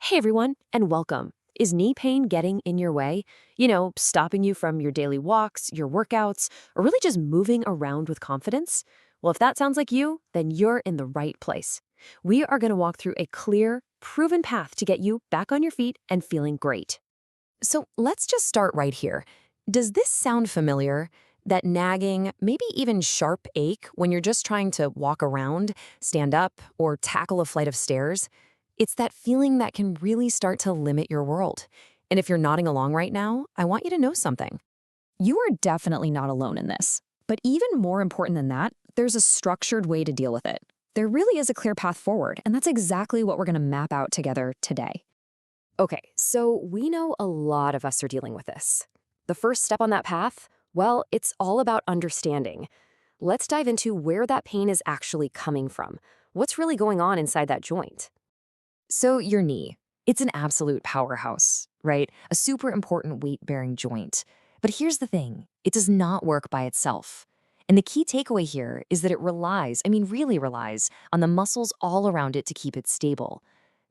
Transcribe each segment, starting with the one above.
Hey everyone, and welcome. Is knee pain getting in your way? Stopping you from your daily walks, your workouts, or really just moving around with confidence? Well, if that sounds like you, then you're in the right place. We are going to walk through a clear, proven path to get you back on your feet and feeling great. So let's just start right here. Does this sound familiar? That nagging, maybe even sharp ache when you're just trying to walk around, stand up, or tackle a flight of stairs? It's that feeling that can really start to limit your world. And if you're nodding along right now, I want you to know something. You are definitely not alone in this. But even more important than that, there's a structured way to deal with it. There really is a clear path forward, and that's exactly what we're going to map out together today. Okay, so we know a lot of us are dealing with this. The first step on that path, well, it's all about understanding. Let's dive into where that pain is actually coming from. What's really going on inside that joint? So, your knee. It's an absolute powerhouse, right? A super important weight-bearing joint. But here's the thing, it does not work by itself. And the key takeaway here is that it relies, really relies, on the muscles all around it to keep it stable.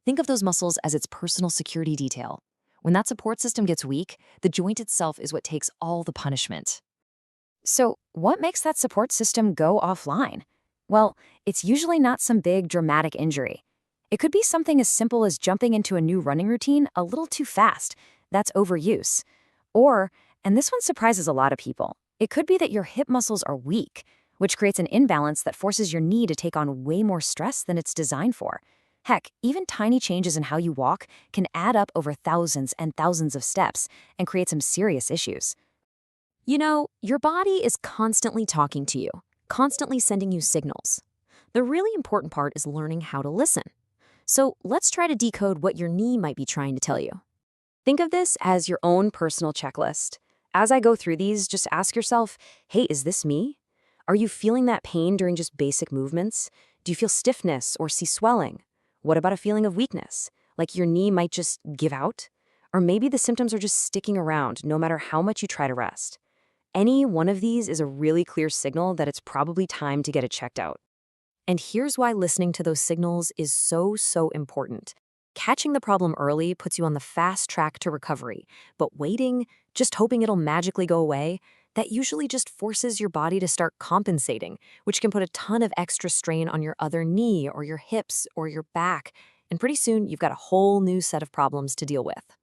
Think of those muscles as its personal security detail. When that support system gets weak, the joint itself is what takes all the punishment. So, what makes that support system go offline? Well, it's usually not some big dramatic injury. It could be something as simple as jumping into a new running routine a little too fast. That's overuse. Or, and this one surprises a lot of people, it could be that your hip muscles are weak, which creates an imbalance that forces your knee to take on way more stress than it's designed for. Heck, even tiny changes in how you walk can add up over thousands and thousands of steps and create some serious issues. Your body is constantly talking to you, constantly sending you signals. The really important part is learning how to listen. So let's try to decode what your knee might be trying to tell you. Think of this as your own personal checklist. As I go through these, just ask yourself, hey, is this me? Are you feeling that pain during just basic movements? Do you feel stiffness or see swelling? What about a feeling of weakness, like your knee might just give out? Or maybe the symptoms are just sticking around no matter how much you try to rest. Any one of these is a really clear signal that it's probably time to get it checked out. And here's why listening to those signals is so important. Catching the problem early puts you on the fast track to recovery, but waiting, just hoping it'll magically go away, that usually just forces your body to start compensating, which can put a ton of extra strain on your other knee or your hips or your back, and pretty soon you've got a whole new set of problems to deal with.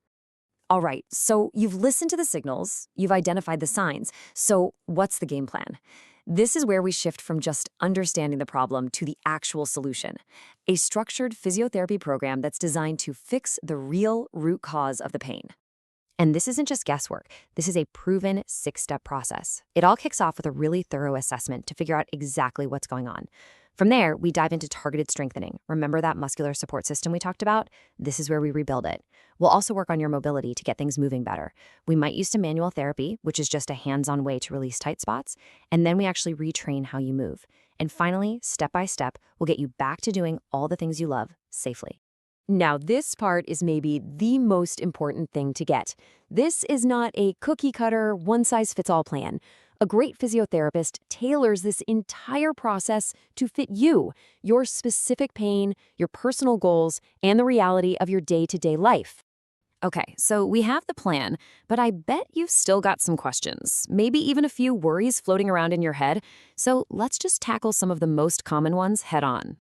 All right, so you've listened to the signals, you've identified the signs, so what's the game plan? This is where we shift from just understanding the problem to the actual solution. A structured physiotherapy program that's designed to fix the real root cause of the pain. And this isn't just guesswork. This is a proven 6-step process. It all kicks off with a really thorough assessment to figure out exactly what's going on. From there, we dive into targeted strengthening. Remember that muscular support system we talked about? This is where we rebuild it. We'll also work on your mobility to get things moving better. We might use some manual therapy, which is just a hands-on way to release tight spots, and then we actually retrain how you move. And finally, step by step, we'll get you back to doing all the things you love safely. Now, this part is maybe the most important thing to get. This is not a cookie-cutter, one-size-fits-all plan. A great physiotherapist tailors this entire process to fit you, your specific pain, your personal goals, and the reality of your day-to-day life. Okay, so we have the plan, but I bet you've still got some questions, maybe even a few worries floating around in your head. So let's just tackle some of the most common ones head on.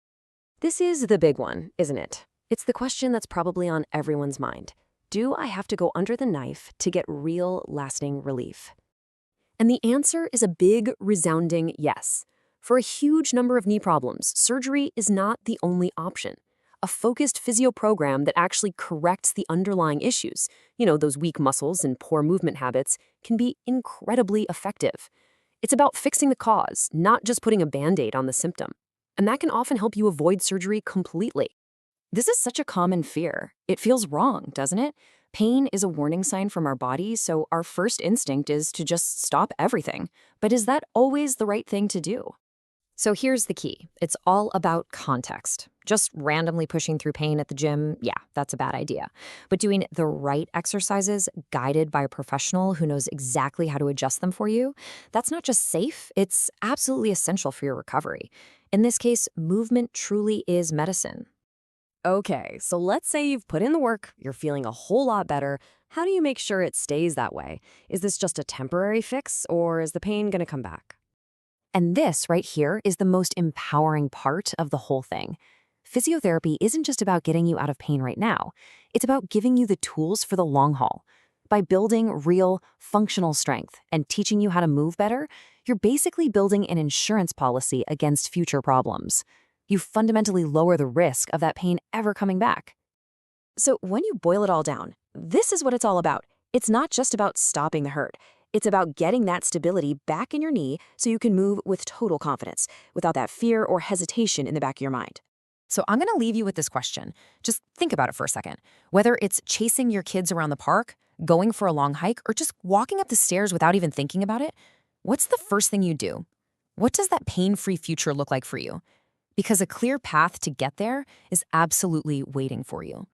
This is the big one, isn't it? It's the question that's probably on everyone's mind. Do I have to go under the knife to get real, lasting relief? And the answer is a big, resounding yes. For a huge number of knee problems, surgery is not the only option. A focused physio program that actually corrects the underlying issues, those weak muscles and poor movement habits, can be incredibly effective. It's about fixing the cause, not just putting a Band-Aid on the symptom. And that can often help you avoid surgery completely. This is such a common fear. It feels wrong, doesn't it? Pain is a warning sign from our body, so our first instinct is to just stop everything. But is that always the right thing to do? So here's the key. It's all about context. Just randomly pushing through pain at the gym, yeah, that's a bad idea. But doing the right exercises, guided by a professional who knows exactly how to adjust them for you, that's not just safe, it's absolutely essential for your recovery. In this case, movement truly is medicine. Okay, so let's say you've put in the work, you're feeling a whole lot better. How do you make sure it stays that way? Is this just a temporary fix, or is the pain going to come back? And this right here is the most empowering part of the whole thing. Physiotherapy isn't just about getting you out of pain right now. It's about giving you the tools for the long haul. By building real, functional strength and teaching you how to move better, you're basically building an insurance policy against future problems. You fundamentally lower the risk of that pain ever coming back. So, when you boil it all down, this is what it's all about. It's not just about stopping the hurt. It's about getting that stability back in your knee so you can move with total confidence, without that fear or hesitation in the back of your mind. So I'm going to leave you with this question. Just think about it for a second. Whether it's chasing your kids around the park, going for a long hike, or just walking up the stairs without even thinking about it, what's the first thing you do? What does that pain-free future look like for you? Because a clear path to get there is absolutely waiting for you.